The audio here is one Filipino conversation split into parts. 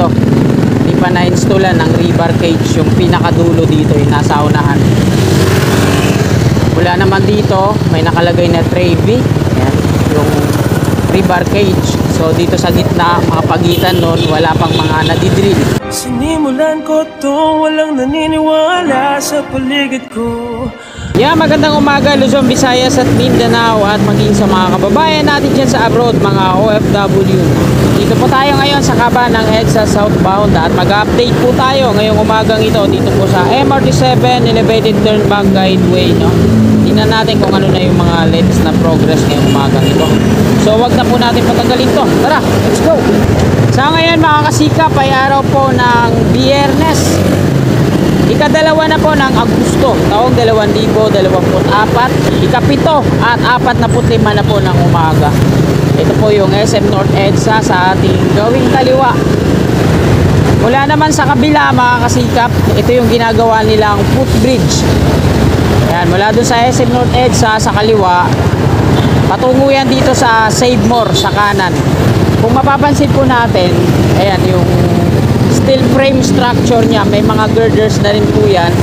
Ito, hindi pa na-installan ng rebar cage. Yung pinakadulo dito yung nasa unahan. Wala naman dito, may nakalagay na Trevi. Ayan, yung rebar cage. So dito sa gitna, mga pagitan nun, wala pang mga nadidrill. Sinimulan ko to, walang naniniwala sa paligid ko. Yeah, magandang umaga Luzon, Visayas at Mindanao at maging sa mga kababayan natin dyan sa abroad, mga OFW. Dito po tayo ngayon sa kaba ng EDSA southbound at mag-update po tayo ngayong umagang ito dito po sa MRT7 Elevated Turnback Guideway, no? Tingnan natin kung ano na yung mga latest na progress ngayong umagang ito. So wag na po natin patagalin to. Tara, let's go! Sa ngayon mga kasikap ay araw po ng Biyernes. Ikadalawa na po ng Agosto, taong 2024, ikapito at 45 na po ng umaga. Ito po yung SM North EDSA sa ating gawing kaliwa. Wala naman sa kabila mga kasikap, ito yung ginagawa nilang footbridge. Ayan, mula dun sa SM North EDSA sa kaliwa, patungo yan dito sa Save More sa kanan. Kung mapapansin po natin, ayan yung steel frame structure niya, may mga girders na rin po yan.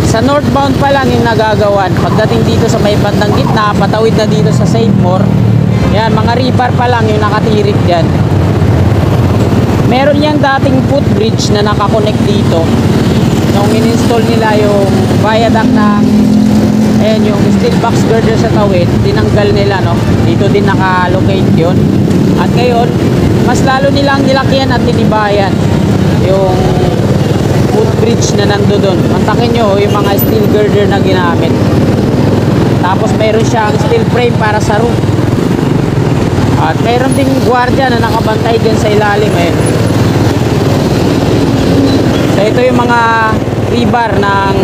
Sa northbound pa lang yung nagagawan. Pagdating dito sa may bandang gitna, patawid na dito sa Save More, yan, mga rebar pa lang yung nakatirik dyan. Meron yung dating footbridge na nakakonect dito. Nung in-install nila yung viaduct ng ayan, yung steel box girder sa tawid, tinanggal nila, no? Dito din naka-locate yun. At ngayon, mas lalo nilang nilakyan at tinibayan yung footbridge na nando doon. Mantakin nyo yung mga steel girder na ginamit. Tapos mayroon siyang steel frame para sa roof. At mayroon ding gwardiya na nakabantay dyan sa ilalim. So ito yung mga rebar ng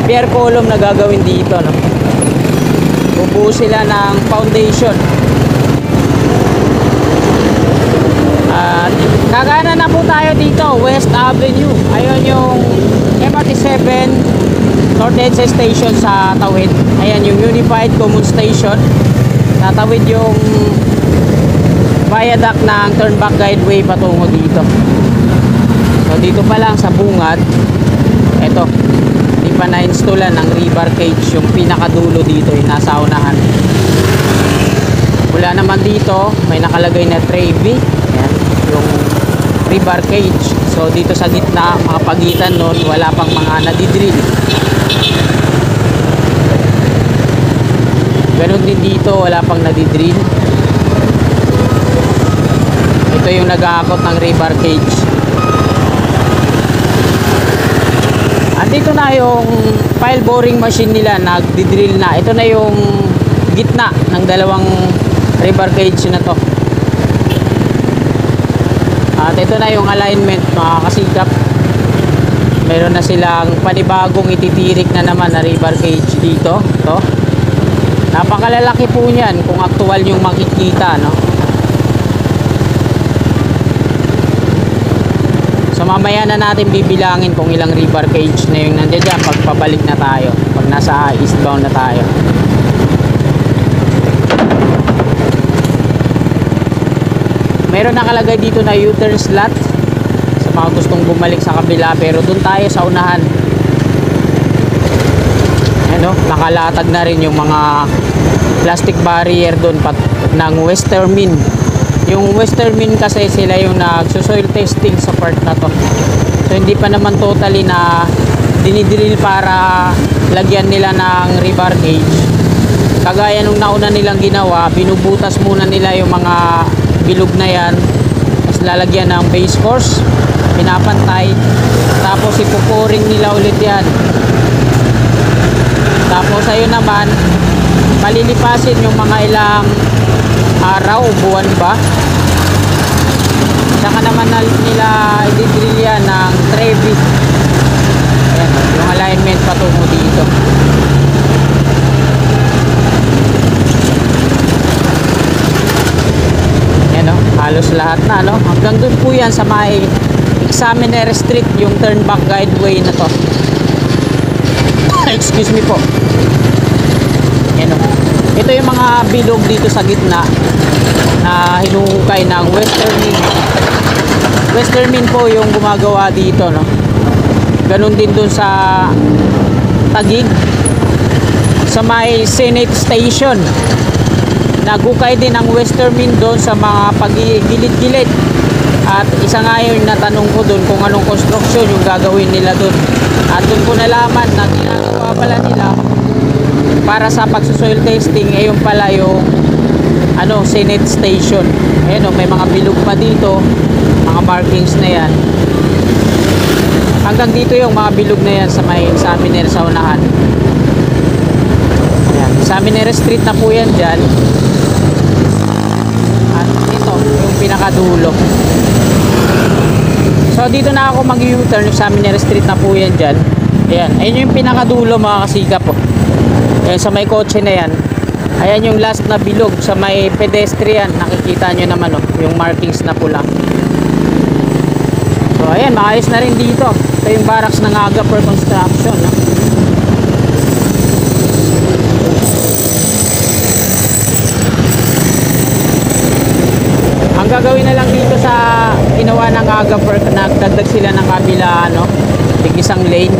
pier column na gagawin dito, no? Bubuo sila ng foundation. At kakanan na po tayo dito, West Avenue. Ayun yung MRT7 North EDSA Station sa tawid. Ayan yung Unified Common Station. Natawid yung viaduct ng Turnback Guideway patungo dito. So dito pa lang sa bungad, eto, hindi pa na-installan ng rebar cage. Yung pinakadulo dito yung nasa unahan. Wala naman dito, may nakalagay na Trevi. Ayan, yung rebar cage. So dito sa gitna, mga pagitan nun, wala pang mga nadidrill. Ganon din dito, wala pang nadidrill. Ito yung nag-aakot ng rebar cage. Andito na yung pile boring machine nila, nagdidrill na. Ito na yung gitna ng dalawang rebar cage na to. At ito na yung alignment mga kasikap. Meron na silang panibagong ititirik na naman na rebar cage dito. Ito. Napakalalaki po niyan kung aktual yung makikita, no? So mamaya na natin bibilangin kung ilang rebar cage na yung nandiyan dyan pag pabalik na tayo, pag nasa eastbound na tayo. Meron nakalagay dito na U-turn slot sa mga gustong bumalik sa kabila, pero dun tayo sa unahan. Ano, nakalatag na rin yung mga plastic barrier dun ng Westermin. Yung Westermin kasi sila yung nagso-soil testing sa part na to. So hindi pa naman totally na dinidrill para lagyan nila ng rebar cage. Kagaya nung nauna nilang ginawa, binubutas muna nila yung mga bilog na yan, tapos lalagyan ng base course, pinapantay, tapos ipupuring nila ulit yan. Tapos ayun naman, malilipasin yung mga ilang araw, buwan ba, saka naman nila i-drill yan ng Trevi. Ayan, yung alignment patungo dito. Ayan, no? Halos lahat na, no? Hanggang dun po yan sa may Examiner Street, yung Turnback Guideway na to. Excuse me po. Ayan, no? Ito yung mga bilog dito sa gitna na hinuhukay ng Westermin. Western Min po yung gumagawa dito, no? Ganun din dun sa Taguig, sa may Senate Station. Nagukay din ang Western Min doon sa mga pagigilid-gilid. At isa nga yung natanong ko doon kung anong construction yung gagawin nila doon. At doon ko nalaman na ginagawa pala nila para sa pagsusoil testing, yung pala yung Senate Station. Ayan, may mga bilog pa dito, mga markings na yan. Hanggang dito yung mga bilog na yan sa may Examiner sa unahan. Ayan, Examiner Street na po yan dyan. At ito yung pinakadulo. So dito na ako mag-U-turn. Examiner Street na po yan dyan. Ayan, ayun yung pinakadulo mga kasikap po. Ayan, sa may kotse na yan. Ayan yung last na bilog sa may pedestrian. Nakikita nyo naman yung markings na pula. So ayan, maayos na rin dito. Ito yung barracks ng Agaper Construction, no? Ang gagawin na lang dito sa ginawa ng Agaper, nagdagdag sila ng kabila, tig-isang lane.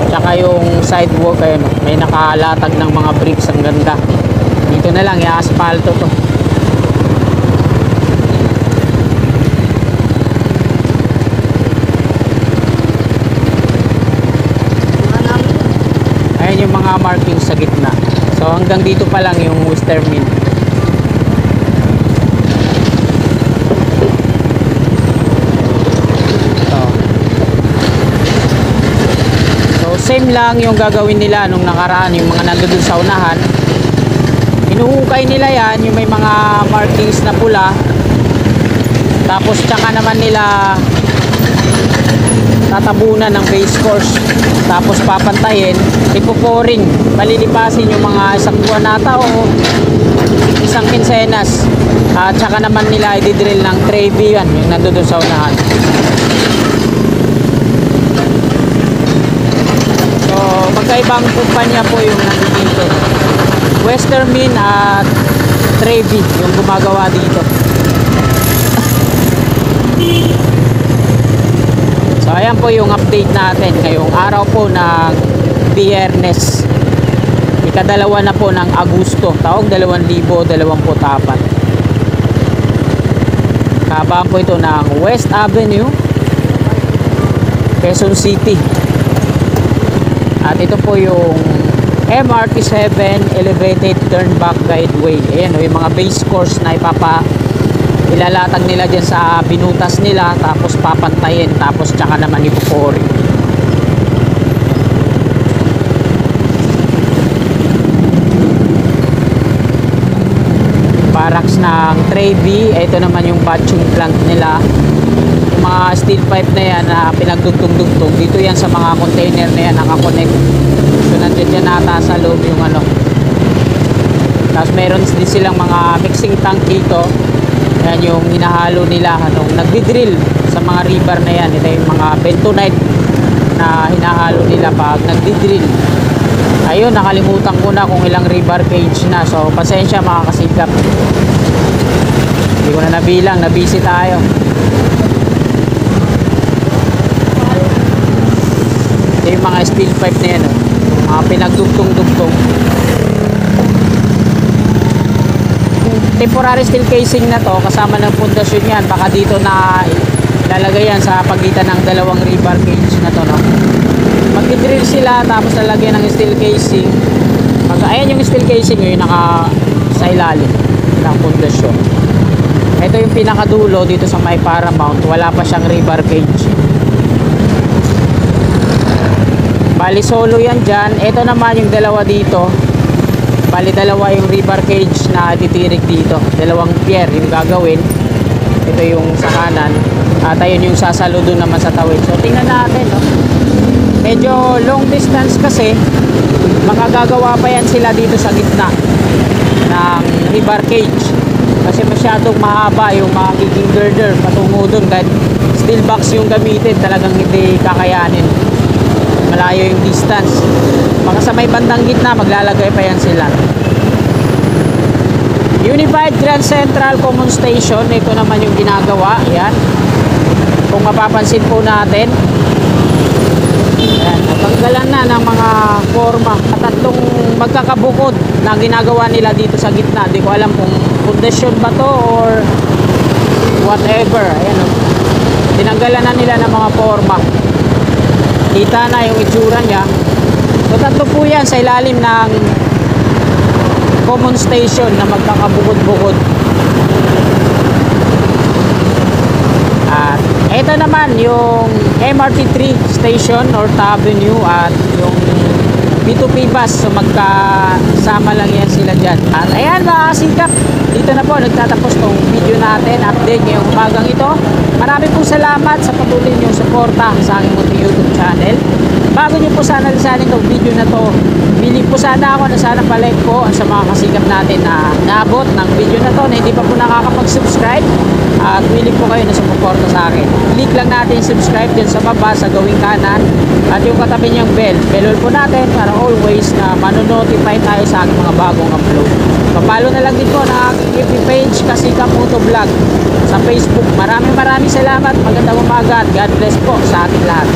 Tsaka yung sidewalk, ayun, may nakalatag ng mga bricks. Ang ganda. Dito na lang, i-asphalto to. Ayan yung mga markings sa gitna. So hanggang dito pa lang yung Western Min. So same lang yung gagawin nila nung nakaraan, yung mga nandun sa unahan. Inuhukay nila yan, yung may mga markings na pula. Tapos tsaka naman nila tatabunan ng base course. Tapos papantayin, ipuporing, palilipasin yung mga isang buwan nata o isang kinsenas. At tsaka naman nila i-drill ng tray-B yan, yung nandun sa unahan. So magkaibang kumpanya po yung nandito. Western Min at tray-B yung gumagawa dito. So ayan po yung update natin ngayong araw po ng Biyernes, ikadalawa na po ng Agosto, taong 2024. Kabaan po ito ng West Avenue, Quezon City. At ito po yung MRT7 Elevated Turnback Guideway. Ayan yung mga base course na ilalatag nila dyan sa binutas nila, tapos papantayin, tapos tsaka naman ipupori. Barracks ng tray-B. Ito naman yung batching plant nila. Yung mga steel pipe na yan na pinagdugtong-dugtong dito yan sa mga container na yan nakakonect. So nandiyan dyan nata sa loob yung tapos meron din silang mga mixing tank dito. Yan yung hinahalo nila nagdi-drill sa mga rebar na yan. Ito yung mga bentonite na hinahalo nila pag nagdi-drill. Ayun, nakalimutan ko na kung ilang rebar cage na. So pasensya mga kasikap, hindi ko na nabilang, nabisi tayo. Ito yung mga steel pipe na yan, mga pinagdugtong-dugtong. Temporary steel casing na to, kasama ng pundasyon yan. Baka dito na lalagay yan sa pagitan ng dalawang rebar cage na to, Mag-drill sila, tapos lalagyan ng steel casing. Ayan yung steel casing yung naka sa ilalim ng pundasyon. Ito yung pinakadulo dito sa may Paramount, wala pa siyang rebar cage. Bali solo yan dyan. Ito naman yung dalawa dito. Bali dalawa yung rebar cage na titirik dito. Dalawang pier yung gagawin. Ito yung sa kanan. At ayun yung sasalo doon naman sa tawid. So tingnan natin, Medyo long distance kasi. Makagagawa pa yan sila dito sa gitna ng rebar cage. Kasi masyadong mahaba yung magiging girder patungo doon. Kahit steel box yung gamitin, talagang hindi kakayanin. Malayo yung distance. Baka sa may bandang gitna maglalagay pa yan sila. Unified Grand Central Common Station, ito naman yung ginagawa. Yan. mapapansin po natin. Ayan, natanggalan na ng mga forma at tatlong magkakabukod na ginagawa nila dito sa gitna. Di ko alam kung foundation ba to or whatever. Ayan, oh. Tinanggalan na nila ng mga forma. Kita na yung itsura niya. So tatlo po yan sa ilalim ng common station na magkakabukod-bukod. At ito naman yung MRT3 station, North Avenue, at yung B2P bus. So magkasama lang yan sila dyan. At ayan mga kasikap, dito na po nagtatapos tong video natin, update ngayong umagang ito. Maraming po salamat sa patuloy niyong suporta sa aking munting YouTube channel. Bago niyo po sana lisanin itong video na to, bili po sana ako na sana palike po sa mga kasikap natin na naabot ng video na to na hindi pa po nakakapag-subscribe, at willing po kayo na sumuporta sa akin. Click lang natin subscribe dyan sa baba sa gawing kanan at yung katabi niyang bell po natin para always na manonotify tayo sa aking mga bagong upload. Papalo na lang din po na aking FB page Kasikap Motovlog sa Facebook. Maraming salamat, magandang umaga at God bless po sa ating lahat.